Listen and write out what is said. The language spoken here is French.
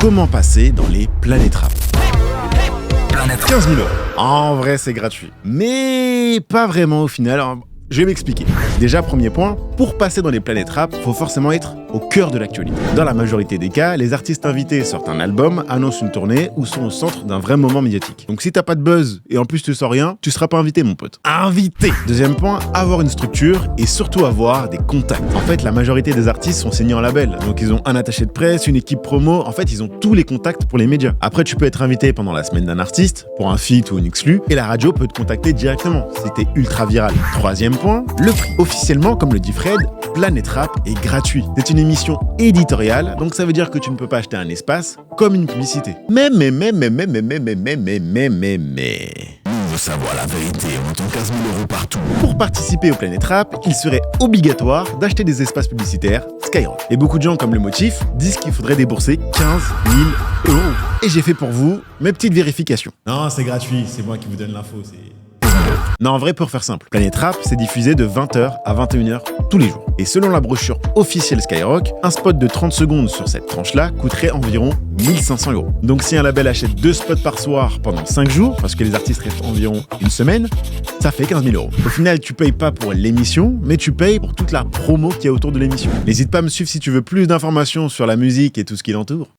Comment passer dans les Planète Rap? Planète 15 000 €. En vrai, c'est gratuit. Mais pas vraiment au final. Alors, je vais m'expliquer. Déjà, premier point, pour passer dans les Planètes Rap, faut forcément être au cœur de l'actualité. Dans la majorité des cas, les artistes invités sortent un album, annoncent une tournée ou sont au centre d'un vrai moment médiatique. Donc si t'as pas de buzz et en plus tu sors rien, tu seras pas invité mon pote. Invité! Deuxième point, avoir une structure et surtout avoir des contacts. En fait, la majorité des artistes sont signés en label. Donc ils ont un attaché de presse, une équipe promo, en fait ils ont tous les contacts pour les médias. Après tu peux être invité pendant la semaine d'un artiste, pour un feat ou une exclu, et la radio peut te contacter directement si t'es ultra viral. Troisième point, le prix. Officiellement, comme le dit Fred, Planète Rap est gratuit. C'est une émission éditoriale, donc ça veut dire que tu ne peux pas acheter un espace comme une publicité. Mais. On veut savoir la vérité, on entend 15 000 € partout. Pour participer au Planète Rap, il serait obligatoire d'acheter des espaces publicitaires Skyrock. Et beaucoup de gens, comme le motif, disent qu'il faudrait débourser 15 000 €. Et j'ai fait pour vous mes petites vérifications. Non, c'est gratuit, c'est moi qui vous donne l'info, c'est... Non, en vrai, pour faire simple, Planète Rap, c'est diffusé de 20h à 21h tous les jours. Et selon la brochure officielle Skyrock, un spot de 30 secondes sur cette tranche-là coûterait environ 1 500 €. Donc si un label achète 2 spots par soir pendant 5 jours, parce que les artistes restent environ une semaine, ça fait 15 000 €. Au final, tu payes pas pour l'émission, mais tu payes pour toute la promo qu'il y a autour de l'émission. N'hésite pas à me suivre si tu veux plus d'informations sur la musique et tout ce qui l'entoure.